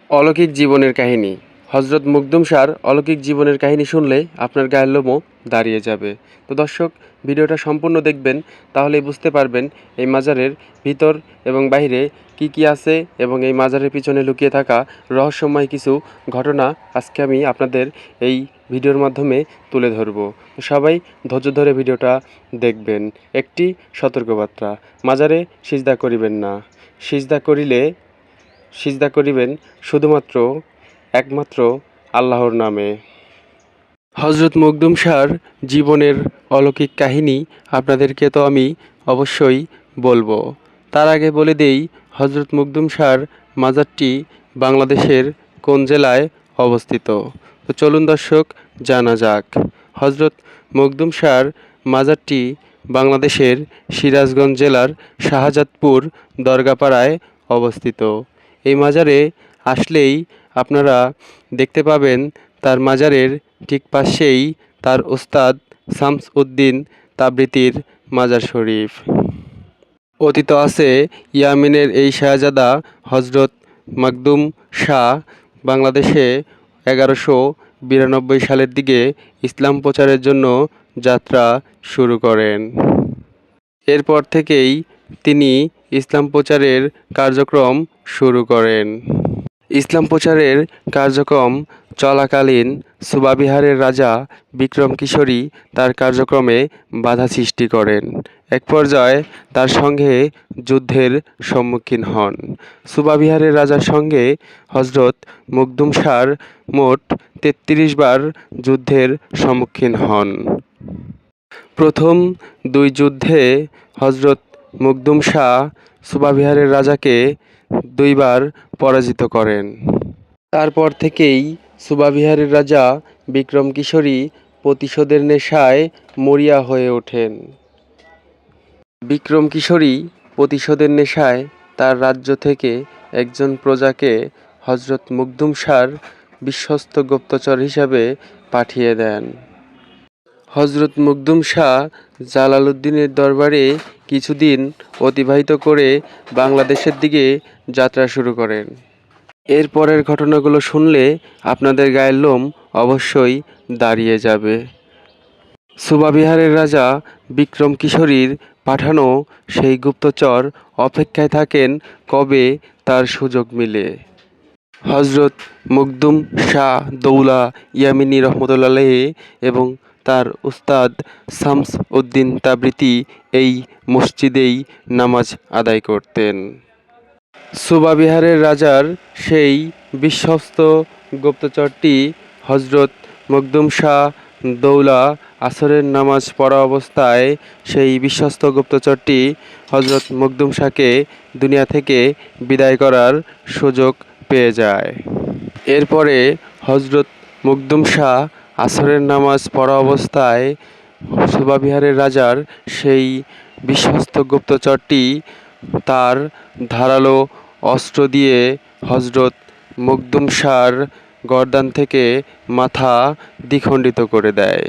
অলৌকিক জীবনের কাহিনী। হযরত মুকদুম শাহর অলৌকিক জীবনের কাহিনী শুনলে আপনার গায়ের লোমও দাঁড়িয়ে যাবে। তো দর্শক, ভিডিওটা সম্পূর্ণ দেখবেন, তাহলেই বুঝতে পারবেন এই মাজারের ভিতর এবং বাইরে কি আছে এবং এই মাজারের পিছনে লুকিয়ে থাকা রহস্যময় কিছু ঘটনা আজকে আমি আপনাদের এই ভিডিওর মাধ্যমে তুলে ধরব। তো সবাই ধৈর্য ধরে ভিডিওটা দেখবেন। একটি সতর্কবার্তা: মাজারে সিজদা করিবেন না। সিজদা করিবেন শুধুমাত্র একমাত্র আল্লাহর নামে। হযরত মুকদুম শাহর জীবনের অলৌকিক কাহিনী আপনাদেরকে তো আমি অবশ্যই বলবো। তার আগে বলে দেই, হযরত মুকদুম শাহর মাজারটি বাংলাদেশের কোন জেলায় অবস্থিত। তো চলুন দর্শক, জানা যাক। হযরত মুকদুম শাহর মাজারটি বাংলাদেশের সিরাজগঞ্জ জেলার শাহজাদপুর দরগাপাড়ায় অবস্থিত। এই মাজারে আসলেই আপনারা দেখতে পাবেন তার মাজারের ঠিক পাশেই তার ওস্তাদ শামস উদ্দিন তাবরিতির মাজার শরীফ। অতীত আছে ইয়েমেনের এই শাহজাদা হযরত মুকদুম শাহ বাংলাদেশে 1192 সালের দিকে ইসলাম প্রচারের জন্য যাত্রা শুরু করেন। এরপর থেকেই তিনি ইসলাম প্রচারের কার্যক্রম শুরু করেন। ইসলাম প্রচারের কার্যক্রম চলাকালীন সুবাবিহারের রাজা বিক্রম কিশোরী তার কার্যক্রমে বাধা সৃষ্টি করেন। এক পর্যায়ে তার সঙ্গে যুদ্ধের সম্মুখীন হন। সুবাবিহারের রাজার সঙ্গে হযরত মুকদুম শাহর মোট 33 বার যুদ্ধের সম্মুখীন হন। প্রথম দুই যুদ্ধে হযরত মুকদুম শাহ সুবাবিহারের রাজাকে 2 বার পরাজিত করেন। তারপর থেকেই সুবাবিহারের রাজা বিক্রম কিশোরী প্রতিশোধের নেশায় মরিয়া হয়ে ওঠেন। বিক্রম কিশোরী প্রতিশোধের নেশায় তার রাজ্য থেকে একজন প্রজাকে হযরত মুকদুম শাহর বিশ্বস্ত গুপ্তচর হিসাবে পাঠিয়ে দেন। হযরত মুকদুম শাহ জালালউদ্দিনের দরবারে কিছুদিন অতিবাহিত করে বাংলাদেশের দিকে যাত্রা শুরু করেন। এরপরের ঘটনাগুলো শুনলে আপনাদের গায়ের লোম অবশ্যই দাঁড়িয়ে যাবে। সুবাবিহারের রাজা বিক্রম কিশোরীর পাঠানো সেই গুপ্তচর অপেক্ষায় থাকেন কবে তার সুযোগ মিলে। হযরত মুকদুম শাহ দৌলা ইয়ামিনী রহমতুল্লাহ আলাইহি এবং তার উস্তাদ শামস উদ্দিন তাবরিতি এই মসজিদেই নামাজ আদায় করতেন। সুবাবিহারের রাজার সেই বিশ্বস্ত গুপ্তচরটি হযরত মুকদুম শাহ দৌলা আসরের নামাজ পড়া অবস্থায় সেই বিশ্বস্ত গুপ্তচরটি হযরত মুকদুম শাহকে দুনিয়া থেকে বিদায় করার সুযোগ পেয়ে যায়। এরপরে হযরত মুকদুম শাহ আসরের নামাজ পড়া অবস্থায় সুবাবিহারের রাজার সেই বিশ্বস্ত গুপ্তচরটি তার ধারালো অস্ত্র দিয়ে হযরত মুকদুম শাহর গর্দান থেকে মাথা দ্বিখণ্ডিত করে দেয়।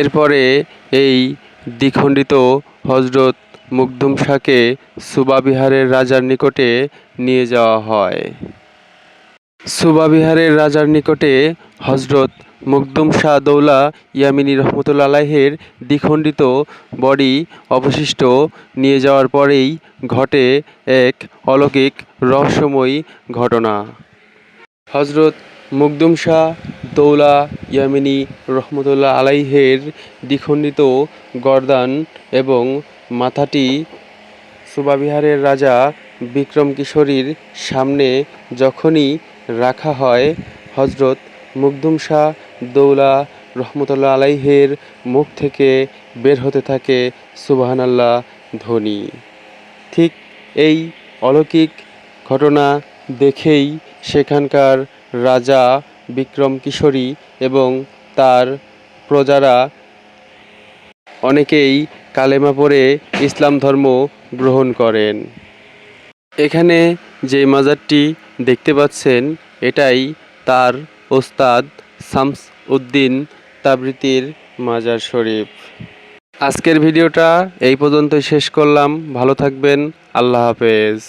এরপরে এই দ্বিখণ্ডিত হযরত মুকদুম শাহকে সুবাবিহারের রাজার নিকটে নিয়ে যাওয়া হয়। সুবাবিহারের রাজার নিকটে হযরত মুকদুম শাহ দৌলা ইয়ামিনী রহমতুল্লাহ আলাইহির দ্বিখণ্ডিত বডি অবশিষ্ট নিয়ে যাওয়ার পরেই ঘটে এক অলৌকিক রহস্যময়ী ঘটনা। হযরত মুকদুম শাহ দৌলা ইয়ামিনী রহমতুল্লাহ আলাইহির দ্বিখণ্ডিত গর্দান এবং মাথাটি সুবাবিহারের রাজা বিক্রম কিশোরীর সামনে যখনই রাখা হয়, হযরত মুকদুম শাহ দৌলা রহমতুল্লাহ আলাইহির মুখ থেকে বের হতে থাকে সুবহানাল্লাহ ধ্বনি। ঠিক এই অলৌকিক ঘটনা দেখেই সেখানকার রাজা বিক্রম কিশোরী এবং তার প্রজারা অনেকেই কালেমা পড়ে ইসলাম ধর্ম গ্রহণ করেন। এখানে যে মাজারটি দেখতে পাচ্ছেন, এটাই তার ওস্তাদ শামস উদ্দিন তাবরিতির মাজার শরীফ। আজকের ভিডিওটা এই পর্যন্তই শেষ করলাম। ভালো থাকবেন। আল্লাহ হাফেজ।